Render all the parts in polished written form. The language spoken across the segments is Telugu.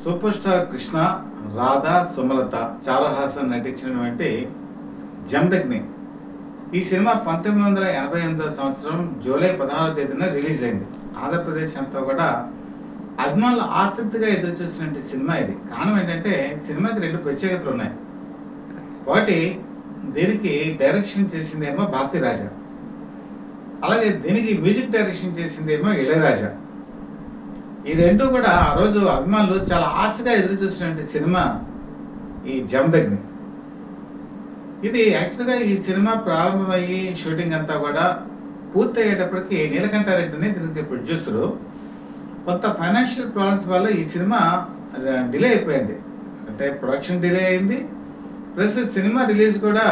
సూపర్ స్టార్ కృష్ణ, రాధా, సుమలత, చారుహాసన్ నటించినటువంటి జమదగ్ని. ఈ సినిమా 1988 సంవత్సరం జూలై 16వ తేదీన రిలీజ్ అయింది. ఆంధ్రప్రదేశ్ అంతా కూడా అభిమానులు ఆసక్తిగా ఎదురు చూసినటువంటి సినిమా ఇది. కారణం ఏంటంటే సినిమాకి రెండు ప్రత్యేకతలు ఉన్నాయి. ఒకటి, దీనికి డైరెక్షన్ చేసిందేమో భారతీ రాజా, అలాగే దీనికి మ్యూజిక్ డైరెక్షన్ చేసిందేమో ఇళయరాజా. ఈ రెండు కూడా ఆ రోజు అభిమానులు చాలా ఆశగా ఎదురు చూసినటువంటి సినిమా ఈ జమదగ్ని. ఇది యాక్చువల్గా ఈ సినిమా ప్రారంభమయ్యి షూటింగ్ అంతా కూడా పూర్తి అయ్యేటప్పటికి నీలకంఠారెడ్డిని దీనికి ప్రొడ్యూసరు కొంత ఫైనాన్షియల్ ప్రాబ్లమ్స్ వల్ల ఈ సినిమా డిలే అయిపోయింది. అంటే ప్రొడక్షన్ డిలే అయింది, ప్లస్ సినిమా రిలీజ్ కూడా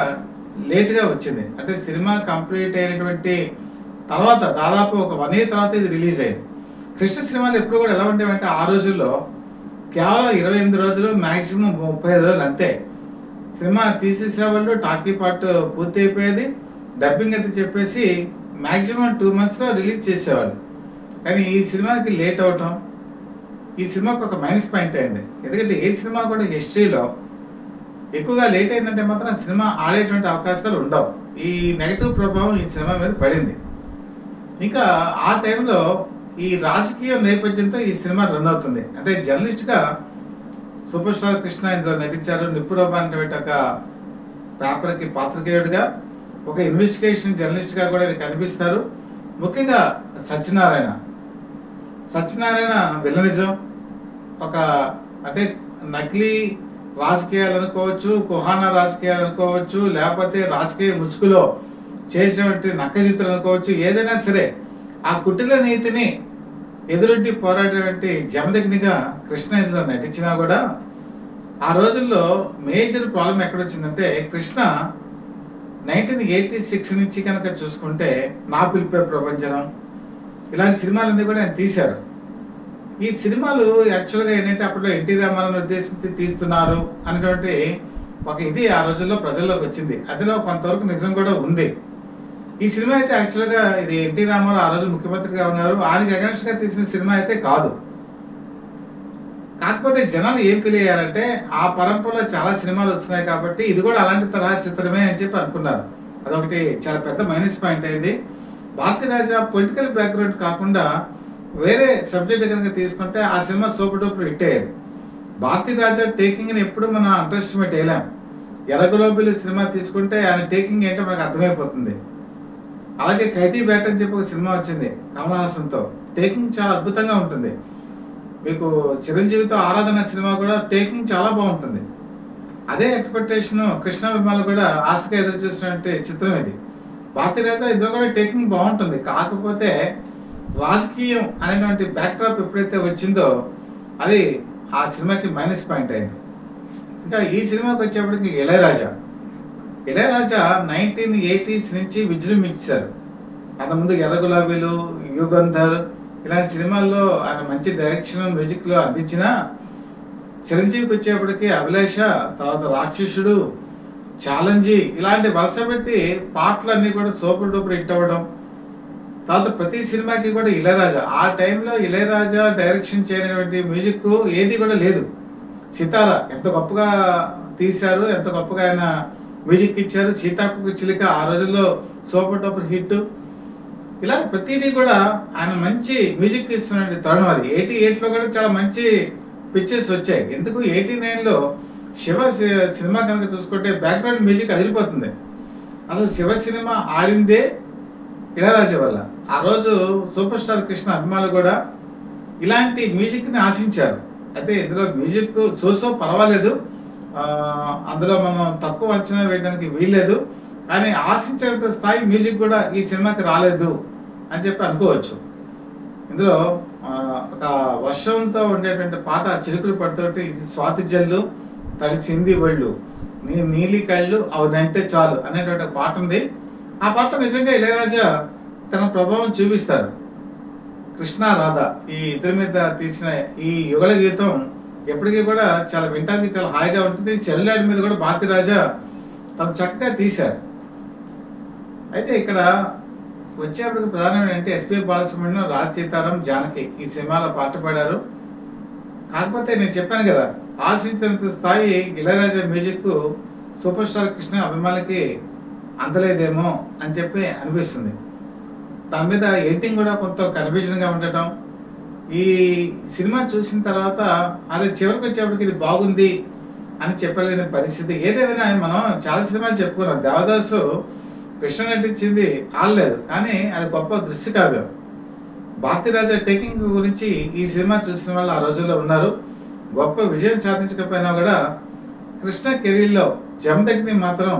లేట్గా వచ్చింది. అంటే సినిమా కంప్లీట్ అయినటువంటి తర్వాత దాదాపు ఒక 1 year తర్వాత ఇది రిలీజ్ అయింది. కృష్ణ సినిమాలు ఎప్పుడు కూడా ఎలా ఉండేవంటే ఆ రోజుల్లో కేవలం 28 రోజులు, మ్యాక్సిమం 35 రోజులు అంతే. సినిమా తీసేసేవాళ్ళు, టాకీ పార్ట్ పూర్తి అయిపోయేది, డబ్బింగ్ అయితే చెప్పేసి మ్యాక్సిమం 2 monthsలో రిలీజ్ చేసేవాళ్ళు. కానీ ఈ సినిమాకి లేట్ అవటం ఈ సినిమాకి ఒక మైనస్ పాయింట్ అయింది. ఎందుకంటే ఏ సినిమా కూడా హిస్టరీలో ఎక్కువగా లేట్ అయిందంటే మాత్రం సినిమా ఆడేటువంటి అవకాశాలు ఉండవు. ఈ నెగటివ్ ప్రభావం ఈ సినిమా మీద పడింది. ఇంకా ఆ టైంలో ఈ రాజకీయ నేపథ్యంతో ఈ సినిమా రన్ అవుతుంది. అంటే జర్నలిస్ట్గా సూపర్ స్టార్ కృష్ణ ఇందులో నటించారు. నిప్పురవ్వ అనేటువంటి ఒక పేపర్కి పాత్రికేయుడిగా, ఒక ఇన్వెస్టిగేషన్ జర్నలిస్ట్గా కూడా కనిపిస్తారు. ముఖ్యంగా సత్యనారాయణ విలనిజం, ఒక అంటే నకిలీ రాజకీయాలు అనుకోవచ్చు, కుహానా రాజకీయాలు అనుకోవచ్చు, లేకపోతే రాజకీయ ముసుగులో చేసినటువంటి నక్కజిత్తులు అనుకోవచ్చు. ఏదైనా సరే ఆ కుటిల నీతిని ఎదురొడ్డి పోరాడేటువంటి జమదగ్నిగా కృష్ణ ఇందులో నటించినా కూడా ఆ రోజుల్లో మేజర్ ప్రాబ్లం ఎక్కడొచ్చిందంటే కృష్ణ 1986 నుంచి కనుక చూసుకుంటే నా పిలిపే ప్రపంచనం ఇలాంటి సినిమాలన్నీ కూడా ఆయన తీశారు. ఈ సినిమాలు యాక్చువల్గా ఏంటంటే అప్పట్లో ఎన్టీ రామారావుని ఉద్దేశించి తీస్తున్నారు అనేటువంటి ఒక ఇది ఆ రోజుల్లో ప్రజల్లోకి వచ్చింది. అందులో కొంతవరకు నిజం కూడా ఉంది. ఈ సినిమా అయితే యాక్చువల్గా ఇది ఎన్టీ రామారావు ఆ రోజు ముఖ్యమంత్రిగా ఉన్నారు, ఆయనకి అగెన్స్ట్గా తీసిన సినిమా అయితే కాదు. కాకపోతే జనాలు ఏం ఫీల్ అయ్యారంటే ఆ పరంపరలో చాలా సినిమాలు వస్తున్నాయి కాబట్టి ఇది కూడా అలాంటి తరహా చిత్రమే అని చెప్పి అనుకున్నారు. అదొకటి చాలా పెద్ద మైనస్ పాయింట్ అయింది. భారతీ రాజా పొలిటికల్ బ్యాక్గ్రౌండ్ కాకుండా వేరే సబ్జెక్ట్ కనుక తీసుకుంటే ఆ సినిమా సూపర్ డూపర్ హిట్ అయ్యేది. భారతీ రాజా టేకింగ్ని ఎప్పుడు మనం అండర్ ఎస్టిమేట్ చేయలేం. ఎర్రగులాబీలు సినిమా తీసుకుంటే ఆయన టేకింగ్ ఏంటో మనకు అర్థమైపోతుంది. అలాగే ఖైదీ బ్యాట్ అని చెప్పి ఒక సినిమా వచ్చింది కమల్ హాసన్తో, టేకింగ్ చాలా అద్భుతంగా ఉంటుంది. మీకు చిరంజీవితో ఆరాధన సినిమా కూడా టేకింగ్ చాలా బాగుంటుంది. అదే ఎక్స్పెక్టేషన్ కృష్ణ అభిమానులు కూడా ఆశగా ఎదురు చూసినటువంటి చిత్రం ఇది. భారతీ రాజా ఇందులో కూడా టేకింగ్ బాగుంటుంది. కాకపోతే రాజకీయం అనేటువంటి బ్యాక్డ్రాప్ ఎప్పుడైతే వచ్చిందో అది ఆ సినిమాకి మైనస్ పాయింట్ అయింది. ఇంకా ఈ సినిమాకి వచ్చేప్పటికి ఇళయరాజా 1980s నుంచి విజృంభించారు. అంతకుముందు ఎర్ర గులాబీలు, యుగంధర్ ఇలాంటి సినిమాల్లో ఆయన మంచి డైరెక్షన్, మ్యూజిక్లో అందించిన చిరంజీవికి వచ్చేప్పటికి అభిలాష, తర్వాత రాక్షసుడు, ఛాలెంజీ ఇలాంటి వరుస పెట్టి పాటలన్నీ కూడా సూపర్ డూపర్ హిట్ అవ్వడం. తర్వాత ప్రతి సినిమాకి కూడా ఇళయరాజా, ఆ టైంలో ఇళయరాజా డైరెక్షన్ చేయనటువంటి మ్యూజిక్ ఏది కూడా లేదు. సితారా ఎంత గొప్పగా తీశారు, ఎంత గొప్పగా ఆయన మ్యూజిక్ ఇచ్చారు. సీతాకు చిలుక ఆ రోజుల్లో సూపర్ డూపర్ హిట్. ఇలా ప్రతిదీ కూడా ఆయన మంచి మ్యూజిక్ ఇస్తున్న తరుణం అది. 88లో కూడా చాలా మంచి పిక్చర్స్ వచ్చాయి. ఎందుకు 89లో శివ సినిమా కనుక చూసుకుంటే బ్యాక్గ్రౌండ్ మ్యూజిక్ అదిరిపోతుంది. అసలు శివ సినిమా ఆడిందే ఇళయరాజా వల్ల. ఆ రోజు సూపర్ స్టార్ కృష్ణ అభిమానులు కూడా ఇలాంటి మ్యూజిక్ని ఆశించారు. అయితే ఇందులో మ్యూజిక్ సో పర్వాలేదు, అందులో మనం తక్కువ అంచనా వేయడానికి వీల్లేదు. కానీ ఆశించేంత స్థాయి మ్యూజిక్ కూడా ఈ సినిమాకి రాలేదు అని చెప్పి అనుకోవచ్చు. ఇందులో ఒక వర్షంతో ఉండేటువంటి పాట, చిరుకులు పడుతోటి స్వాతి జల్లు తడిసింది ఒళ్ళు, నీ నీలి కళ్ళు అవునంటే చాలు అనేటువంటి పాట ఉంది. ఆ పాటలో నిజంగా ఇళయరాజా తన ప్రభావం చూపిస్తారు. కృష్ణ, రాధా ఈ ఇద్దరి మీద తీసిన ఈ యుగళ గీతం ఎప్పటికీ కూడా చాలా వినటానికి చాలా హాయిగా ఉంటుంది. చెల్లెలాడి మీద కూడా భారతీ రాజా తను చక్కగా తీశారు. అయితే ఇక్కడ వచ్చేప్పటికి ప్రధానమైన అంటే ఎస్పి బాలసుబ్రహ్మణ్యం, రాజ్ సీతారాం, జానకి ఈ సినిమాలో పాట పాడారు. కాకపోతే నేను చెప్పాను కదా, ఆశించినంత స్థాయి Ilaiyaraaja music super star Krishna అభిమానులకి అందలేదేమో అని చెప్పి అనిపిస్తుంది. దాని మీద ఎడిటింగ్ కూడా కొంత కన్ఫ్యూజన్గా ఉండటం, ఈ సినిమా చూసిన తర్వాత అది చివరికి వచ్చేప్పటికి ఇది బాగుంది అని చెప్పలేని పరిస్థితి. ఏదేమైనా మనం చాలా సినిమాలు చెప్పుకున్నాం, దేవదాసు కృష్ణ నటించింది ఆడలేదు, కానీ అది గొప్ప దృశ్య కావ్యం. భారతీరాజా టేకింగ్ గురించి ఈ సినిమా చూసిన వాళ్ళు ఆ రోజుల్లో ఉన్నారు. గొప్ప విజయం సాధించకపోయినా కూడా కృష్ణ కెరీర్లో జమదగ్ని మాత్రం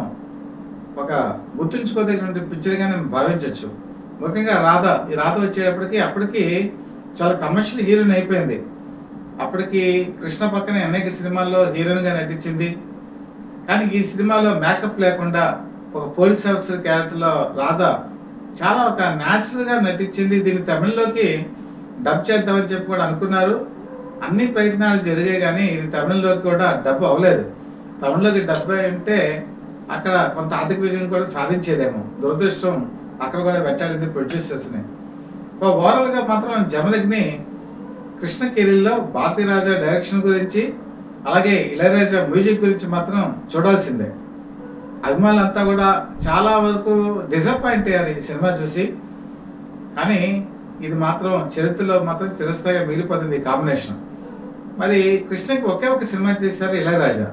ఒక గుర్తుంచుకోదగినటువంటి పిక్చర్గా నేను భావించవచ్చు. ముఖ్యంగా రాధ, ఈ రాధ వచ్చేటప్పటికి అప్పటికి చాలా కమర్షియల్ హీరోయిన్ అయిపోయింది. అప్పటికి కృష్ణ పక్కన అనేక సినిమాల్లో హీరోయిన్గా నటించింది. కానీ ఈ సినిమాలో మేకప్ లేకుండా ఒక పోలీస్ ఆఫీసర్ క్యారెక్టర్లో రాధ చాలా ఒక న్యాచురల్గా నటించింది. దీన్ని తమిళ్లోకి డబ్ చేద్దామని చెప్పి కూడా అనుకున్నారు. అన్ని ప్రయత్నాలు జరిగాయి, కానీ ఇది తమిళ్లోకి కూడా డబ్ అవ్వలేదు. తమిళ్లోకి డబ్ అంటే అక్కడ కొంత ఆర్థిక విజయం కూడా సాధించేదేమో. దురదృష్టం అక్కడ కూడా వెంటాడింది ప్రొడ్యూసర్స్ని. ఓవరాల్గా మాత్రం జమదగ్ని కృష్ణ కెరీర్లో భారతీరాజా డైరెక్షన్ గురించి, అలాగే ఇళయరాజా మ్యూజిక్ గురించి మాత్రం చూడాల్సిందే. అభిమానులంతా కూడా చాలా వరకు డిసప్పాయింట్ అయ్యారు ఈ సినిమా చూసి. కానీ ఇది మాత్రం చరిత్రలో మాత్రం చిరస్థాయిగా మిగిలిపోతుంది ఈ కాంబినేషన్. మరి కృష్ణకి ఒకే ఒక సినిమా చేశారు ఇళయరాజా,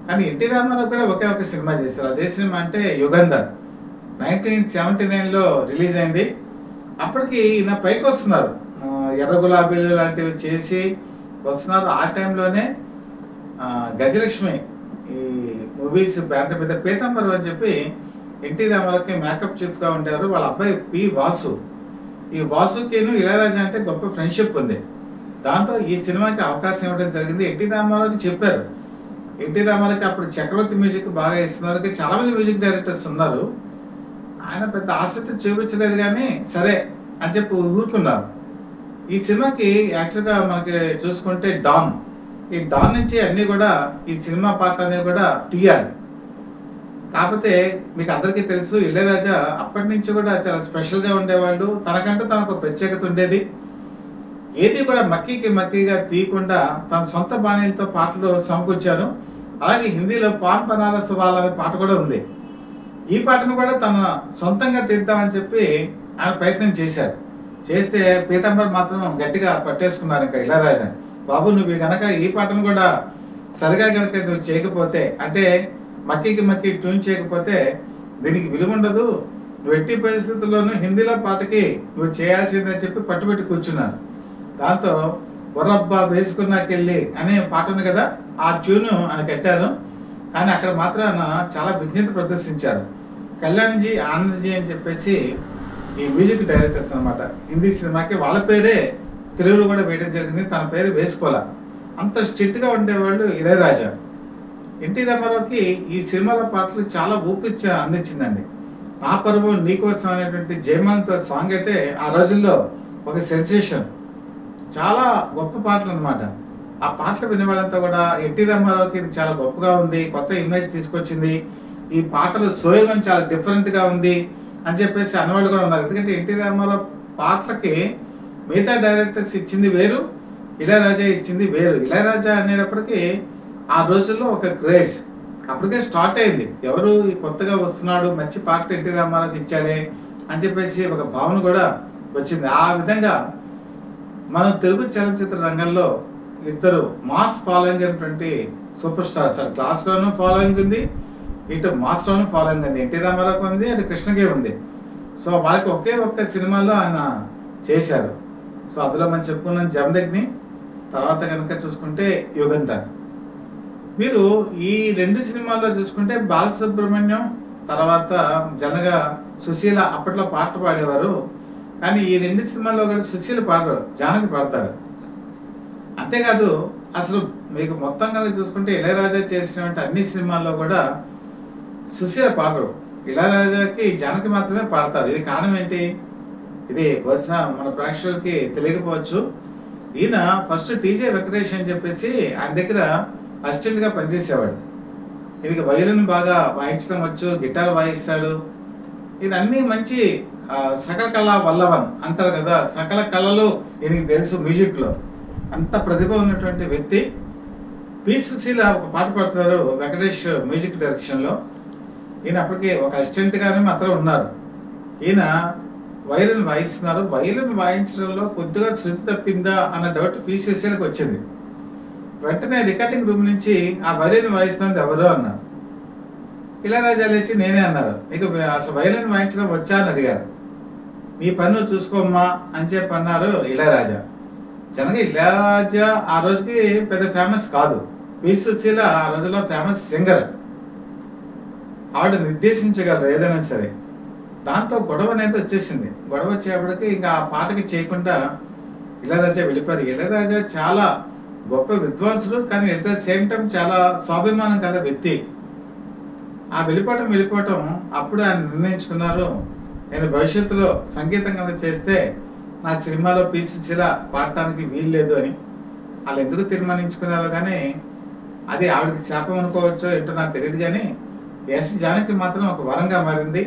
కానీ ఎన్టీ రామారావు కూడా ఒకే ఒక సినిమా చేశారు. అదే సినిమా అంటే యుగంధర్, 1979లో రిలీజ్ అయింది. అప్పటికి ఈయన పైకి వస్తున్నారు, ఎర్ర గులాబీలు లాంటివి చేసి వస్తున్నారు. ఆ టైంలోనే గజలక్ష్మి ఈ మూవీస్ బ్యానర్ మీద పీతాంబరం అని చెప్పి ఎన్టీ రామారావుకి మేకప్ చీఫ్గా ఉండేవారు. వాళ్ళ అబ్బాయి పి వాసు. ఈ వాసుకిను ఇళయరాజా అంటే గొప్ప ఫ్రెండ్షిప్ ఉంది. దాంతో ఈ సినిమాకి అవకాశం ఇవ్వడం జరిగింది. ఎన్టీ రామారావుకి చెప్పారు. ఎన్టీ రామారావుకి అప్పుడు చక్రవర్తి మ్యూజిక్ బాగా ఇస్తున్నారు, చాలామంది మ్యూజిక్ డైరెక్టర్స్ ఉన్నారు. ఆయన పెద్ద ఆసక్తి చూపించలేదు, కానీ సరే అని చెప్పి ఊరుకున్నారు. ఈ సినిమాకి యాక్చువల్గా మనకి చూసుకుంటే డాన్, ఈ డాన్ నుంచి అన్నీ కూడా ఈ సినిమా పాటలు అనేవి కూడా తీయాలి. కాకపోతే మీకు అందరికీ తెలుసు, ఇళయరాజా అప్పటి నుంచి కూడా చాలా స్పెషల్గా ఉండేవాళ్ళు. తనకంటూ తనకు ప్రత్యేకత ఉండేది. ఏది కూడా మక్కీగా తీయకుండా తన సొంత బాణీలతో పాటలు సమకూర్చారు. అలాగే హిందీలో పాన్ బనారస్ వాలా అనే పాట కూడా ఉంది. ఈ పాటను కూడా తన సొంతంగా తీద్దామని చెప్పి ఆయన ప్రయత్నం చేశారు. చేస్తే పీతాంబర్ మాత్రం గట్టిగా పట్టేసుకున్నారు. ఇంకా ఇళయరాజా, బాబు నువ్వు కనుక ఈ పాటను కూడా సరిగా కనుక నువ్వు చేయకపోతే, అంటే మక్కీ ట్యూన్ చేయకపోతే దీనికి విలువ ఉండదు, నువ్వు ఎట్టి పరిస్థితుల్లోనూ హిందీలో పాటకి నువ్వు చేయాల్సిందని చెప్పి పట్టుబెట్టి కూర్చున్నాను. దాంతో బొర్రబ్బా వేసుకున్నాకెళ్ళి అనే పాట ఉంది కదా, ఆ ట్యూన్ ఆయన కట్టారు. కానీ అక్కడ మాత్రం ఆయన చాలా విజ్ఞత ప్రదర్శించారు. కళ్యాణ్జీ, ఆనంద్జీ అని చెప్పేసి ఈ మ్యూజిక్ డైరెక్టర్స్ అనమాట. హిందీ సినిమాకి వాళ్ళ పేరే తెలుగులో కూడా వేయడం జరిగింది, తన పేరు వేసుకోవాలా. అంత స్ట్రిక్ట్గా ఉండేవాళ్ళు ఇళయరాజా. ఎన్టీ రామారావుకి ఈ సినిమాల పాటలు చాలా ఊపిచ్చి అందించిందండి. నా పరువు నీకోసం అనేటువంటి జయమాలతో సాంగ్ అయితే ఆ రోజుల్లో ఒక సెన్సేషన్. చాలా గొప్ప పాటలు అనమాట. ఆ పాటలు వినేవాళ్ళంతా కూడా ఎన్టీ రామారావుకి ఇది చాలా గొప్పగా ఉంది, కొత్త ఇమేజ్ తీసుకొచ్చింది, ఈ పాటలు సోయగం చాలా డిఫరెంట్గా ఉంది అని చెప్పేసి అన్నవాళ్ళు కూడా ఉన్నారు. ఎందుకంటే ఎన్టీ రామారావు పాటలకి మిగతా డైరెక్టర్స్ ఇచ్చింది వేరు, ఇళయరాజా ఇచ్చింది వేరు. ఇళయరాజా అనేటప్పటికీ ఆ రోజుల్లో ఒక క్రేజ్ అప్పటికే స్టార్ట్ అయింది. ఎవరు కొత్తగా వస్తున్నాడు, మంచి పాటలు ఎన్టీ రామారావుకి ఇచ్చాడే అని చెప్పేసి ఒక భావన కూడా వచ్చింది. ఆ విధంగా మనం తెలుగు చలనచిత్ర రంగంలో ఇద్దరు మాస్ ఫాలోయింగ్ అయినటువంటి సూపర్ స్టార్స్, అటు క్లాస్లోనూ ఫాలోయింగ్ ఉంది, ఇటు మాస్లోనూ ఫాలోయింగ్ ఉంది. ఎన్టీ రామారావుకి ఉంది, అటు కృష్ణకే ఉంది. సో వాళ్ళకి ఒకే ఒక్క సినిమాలో ఆయన చేశారు. సో అందులో మనం చెప్పుకున్నాం జమదగ్ని, తర్వాత కనుక చూసుకుంటే యుగంధర్. మీరు ఈ రెండు సినిమాల్లో చూసుకుంటే బాలసుబ్రహ్మణ్యం, తర్వాత జనగా సుశీల అప్పట్లో పాటలు పాడేవారు. కానీ ఈ రెండు సినిమాల్లో కూడా సుశీల పాడరు, జానకి పాడతారు. అంతేకాదు అసలు మీకు మొత్తం కనుక చూసుకుంటే ఇళయరాజా చేసినటువంటి అన్ని సినిమాల్లో కూడా సుశీల పాడరు, ఇళయరాజాకి జానకి మాత్రమే పాడతారు. ఇది కారణం ఏంటి? ఇది బహుశా మన ప్రేక్షకులకి తెలియకపోవచ్చు. ఈయన ఫస్ట్ టీజే వెంకటేష్ అని చెప్పేసి ఆయన దగ్గర అసిస్టెంట్గా పనిచేసేవాడు. ఈయనకి వయలిన్ బాగా వాయించడం వచ్చు, గిటార్ వాయిస్తాడు. ఇది అన్నీ మంచి సకల కళా వల్లవన్ అంటారు కదా, సకల కళలు ఈయనకి తెలుసు మ్యూజిక్లో. అంత ప్రతిభ ఉన్నటువంటి వ్యక్తి. పి సుశీల ఒక పాట పాడుతున్నారు వెంకటేష్ మ్యూజిక్ డైరెక్షన్లో. ఈయన అప్పటికి ఒక అసిస్టెంట్గానే మాత్రం ఉన్నారు. ఈయన వయలిన్ వాయిస్తున్నారు. వయలిన్ వాయించడంలో కొద్దిగా శృతి తప్పిందా అన్న డౌట్ పి సుశీలకు వచ్చింది. వెంటనే రికార్డింగ్ రూమ్ నుంచి ఆ వయలిన్ వాయిస్తున్నది ఎవరో అన్నారు. ఇళయరాజా లేచి నేనే అన్నారు. నీకు అసలు వయలిన్ వాయించడం వచ్చా అని అడిగారు. నీ పన్ను చూసుకోమ్మా అని చెప్పి అన్నారు ఇళయరాజా. జనగా ఇళయరాజా ఆ రోజుకి పెద్ద ఫేమస్ కాదు. పి సుశీల ఆ రోజుల్లో ఫేమస్ సింగర్. ఆవిడ నిర్దేశించగలరు ఏదైనా సరే. దాంతో గొడవ అనేది వచ్చేసింది. గొడవ వచ్చేప్పటికి ఇంకా ఆ పాటకి చేయకుండా ఇళయరాజా వెళ్ళిపోయారు. ఇళయరాజా చాలా గొప్ప విద్వాంసుడు, కానీ ఎట్ ద సేమ్ టైం చాలా స్వాభిమానం కదా వ్యక్తి. ఆ వెళ్ళిపోవటం అప్పుడు ఆయన నిర్ణయించుకున్నారు, నేను భవిష్యత్తులో సంగీతం కనుక చేస్తే నా సినిమాలో పి సుశీల పాడటానికి వీలు లేదు అని. వాళ్ళు ఎందుకు తీర్మానించుకున్నారో కానీ అది ఆవిడకి శాపం అనుకోవచ్చో ఏంటో నాకు తెలియదు. కానీ ఎస్ జానకి మాత్రం ఒక వరంగా మారింది.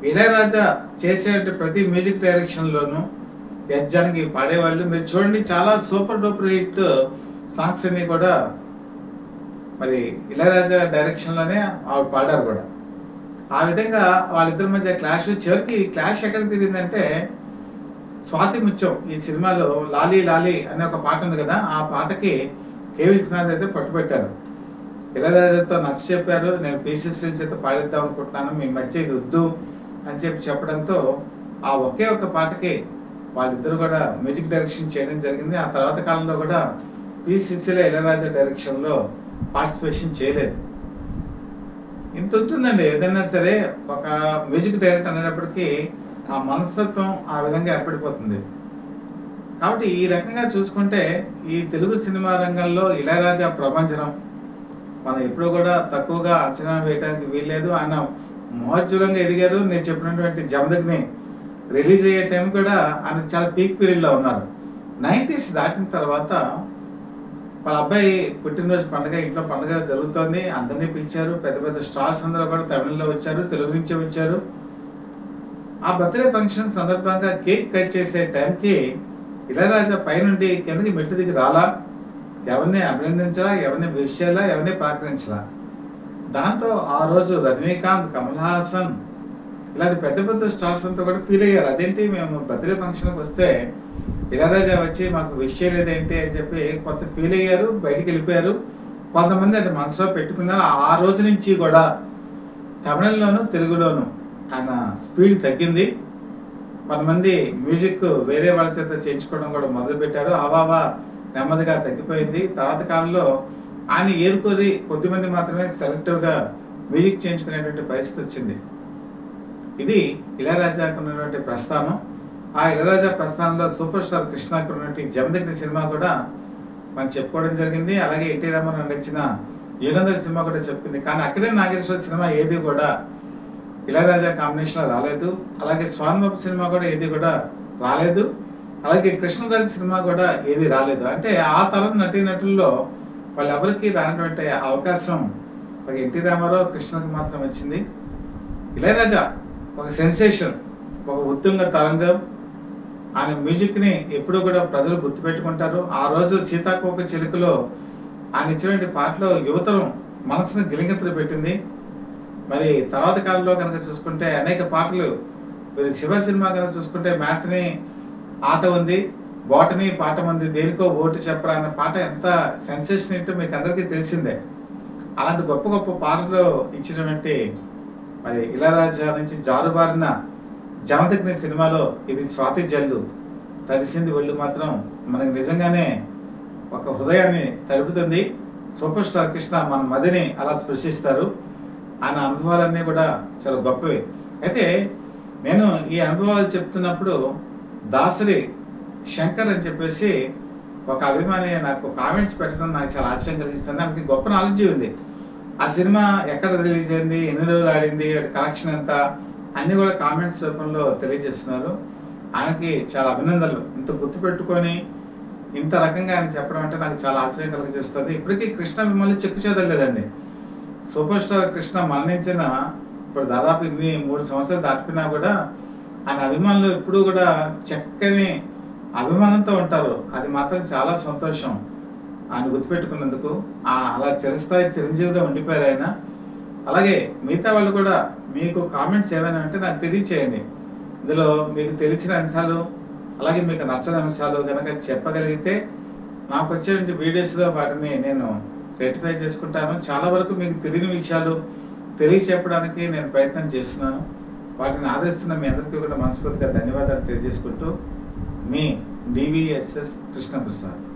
ఇళయరాజా చేసే ప్రతి మ్యూజిక్ డైరెక్షన్లోనూ ఎస్ జానకి పాడేవాళ్ళు. మీరు చూడండి, చాలా సూపర్ డూపర్ హిట్ సాంగ్స్ అన్ని కూడా మరి ఇళయరాజా డైరెక్షన్లోనే ఆవిడ పాడారు కూడా. ఆ విధంగా వాళ్ళిద్దరి మధ్య క్లాష్. చివరికి క్లాష్ ఎక్కడ తిరిగిందంటే స్వాతి ముత్యం ఈ సినిమాలో లాలీ లాలీ అనే ఒక పాట ఉంది కదా, ఆ పాటకి కె విశ్వనాథ్ అయితే పట్టుబెట్టారు. ఇళయరాజాతో నచ్చ చెప్పారు, నేను పి సుశీల చేత పాడిద్దాం అనుకుంటున్నాను, మీ మధ్య ఇది వద్దు అని చెప్పడంతో ఆ ఒకే ఒక పాటకి వాళ్ళిద్దరు కూడా మ్యూజిక్ డైరెక్షన్ చేయడం జరిగింది. ఆ తర్వాత కాలంలో కూడా పి సుశీల ఇళయరాజా డైరెక్షన్లో పార్టిసిపేషన్ చేయలేదు. ఇంత ఉంటుందండి. ఏదైనా సరే ఒక మ్యూజిక్ డైరెక్టర్ అనేటప్పటికీ ఆ మనస్తత్వం ఆ విధంగా ఏర్పడిపోతుంది. కాబట్టి ఈ రకంగా చూసుకుంటే ఈ తెలుగు సినిమా రంగంలో ఇళయరాజా ప్రభంజనం మనం ఎప్పుడు కూడా తక్కువగా అంచనా వేయడానికి వీల్లేదు. ఆయన మహోజ్వలంగా ఎదిగారు. నేను చెప్పినటువంటి జమదగ్ని రిలీజ్ అయ్యే టైం కూడా ఆయన చాలా పీక్ పీరియడ్లో ఉన్నారు. 90s దాటిన తర్వాత వాళ్ళ అబ్బాయి పుట్టినరోజు పండుగ, ఇంట్లో పండుగ జరుగుతోంది. అందరినీ పిలిచారు. పెద్ద పెద్ద స్టార్స్ అందరూ కూడా తమిళంలో వచ్చారు, తెలుగు నుంచే వచ్చారు. ఆ బర్త్డే ఫంక్షన్ సందర్భంగా కేక్ కట్ చేసే టైంకి ఇళయరాజా పైనుండి కిందకి మెట్లు దిగి రాలా, ఎవరిని అభినందించలా, ఎవరిని విష్ చేయాలా, ఎవరిని పలకరించలా. దాంతో ఆ రోజు రజనీకాంత్, కమల్ హాసన్ ఇలాంటి పెద్ద పెద్ద స్టార్స్ అంతా కూడా ఫీల్ అయ్యారు. అదేంటి మేము బర్త్డే ఫంక్షన్కి వస్తే ఇళయరాజా వచ్చి మాకు విష్ చేయలేదేంటి అని చెప్పి కొంత ఫీల్ అయ్యారు, బయటికి వెళ్ళిపోయారు. కొంతమంది అది మనసులో పెట్టుకున్నారు. ఆ రోజు నుంచి కూడా తమిళంలోను తెలుగులోను ఆయన స్పీడ్ తగ్గింది. కొంతమంది మ్యూజిక్ వేరే వాళ్ళ చేత చేయించుకోవడం కూడా మొదలుపెట్టారు. అవావా నెమ్మదిగా తగ్గిపోయింది. తర్వాత కాలంలో ఆయన ఏరుకోరి కొద్దిమంది మాత్రమే సెలెక్టివ్గా మ్యూజిక్ చేయించుకునేటువంటి పరిస్థితి వచ్చింది. ఇది ఇళయరాజాకు ఉన్నటువంటి ప్రస్థానం. ఆ ఇళయరాజా ప్రస్థానంలో సూపర్ స్టార్ కృష్ణకు ఉన్నటువంటి జమదగ్ని సినిమా కూడా మనం చెప్పుకోవడం జరిగింది. అలాగే ఎన్టీ రామారావు నడిచిన యుగంధర్ సినిమా కూడా చెప్పింది. కానీ అక్కినేని నాగేశ్వర సినిమా ఏది కూడా ఇళయరాజా కాంబినేషన్లో రాలేదు. అలాగే స్వామిబాబు సినిమా కూడా ఏది కూడా రాలేదు. అలాగే కృష్ణరాజు సినిమా కూడా ఏది రాలేదు. అంటే ఆ తరం నటీనటుల్లో వాళ్ళెవరికి రానటువంటి అవకాశం ఒక ఎన్టీ రామారావు, కృష్ణకి మాత్రం వచ్చింది. ఇళయరాజా ఒక సెన్సేషన్, ఒక ఉత్తుంగ తరంగం. ఆయన మ్యూజిక్ని ఎప్పుడూ కూడా ప్రజలు గుర్తుపెట్టుకుంటారు. ఆ రోజు సీతాకోక చిలుకలో ఆయన ఇచ్చినటువంటి పాటలో యువతరం మనసును గిలిగెత్తులు పెట్టింది. మరి తర్వాత కాలంలో కనుక చూసుకుంటే అనేక పాటలు, మరి శివ సినిమా కనుక చూసుకుంటే మ్యాట్ని ఆట ఉంది, బాటని పాట ఉంది, దేనికో ఓటు చెప్పరా అన్న పాట ఎంత సెన్సేషన్ ఏంటో మీకు అందరికీ తెలిసిందే. అలాంటి గొప్ప గొప్ప పాటలు ఇచ్చినటువంటి మరి ఇళయరాజా నుంచి జారుబారిన జమదగ్ని సినిమాలో ఇది స్వాతి జల్లు తడిసింది ఒళ్ళు మాత్రం మనకి నిజంగానే ఒక హృదయాన్ని తడుపుతుంది. సూపర్ స్టార్ కృష్ణ మన మదిని అలా స్పృశిస్తారు. ఆయన అనుభవాలన్నీ కూడా చాలా గొప్పవి. అయితే నేను ఈ అనుభవాలు చెప్తున్నప్పుడు దాసరి శంకర్ అని చెప్పేసి ఒక అభిమాని నాకు కామెంట్స్ పెట్టడం నాకు చాలా ఆశ్చర్యం కలిగిస్తుంది. ఆమెకి గొప్ప నాలెడ్జ్ ఉంది. ఆ సినిమా ఎక్కడ రిలీజ్ అయింది, ఎన్ని రోజులు ఆడింది, కలెక్షన్ ఎంత, అన్నీ కూడా కామెంట్స్ రూపంలో తెలియజేస్తున్నారు. ఆయనకి చాలా అభినందనలు. ఇంత గుర్తుపెట్టుకొని ఇంత రకంగా ఆయన చెప్పడం అంటే నాకు చాలా ఆశ్చర్యం కలిగజేస్తుంది. ఇప్పటికీ కృష్ణ మిమ్మల్ని చెక్కు చేదలేదండి. సూపర్ స్టార్ కృష్ణ మరణించిన ఇప్పుడు దాదాపు 3 సంవత్సరాలు దాటిపోయినా కూడా ఆయన అభిమానులు ఎప్పుడూ కూడా చక్కని అభిమానంతో ఉంటారు. అది మాత్రం చాలా సంతోషం. ఆయన గుర్తుపెట్టుకున్నందుకు. అలా చిరస్థాయి చిరంజీవిగా ఉండిపోయారు ఆయన. అలాగే మిగతా వాళ్ళు కూడా మీకు కామెంట్స్ ఏమైనా ఉంటే నాకు తెలియచేయండి. ఇందులో మీకు తెలిసిన అంశాలు, అలాగే మీకు నచ్చని అంశాలు గనక చెప్పగలిగితే నాకు వచ్చే వీడియోస్‌లో వాటిని నేను రెక్టిఫై చేసుకుంటాను. చాలా వరకు మీకు తెలియని విషయాలు తెలియచెప్పడానికి నేను ప్రయత్నం చేస్తున్నాను. వాటిని ఆదరిస్తున్న మీ అందరికీ కూడా మనస్ఫూర్తిగా ధన్యవాదాలు తెలియజేసుకుంటూ మీ డివిఎస్ఎస్ కృష్ణప్రసాద్.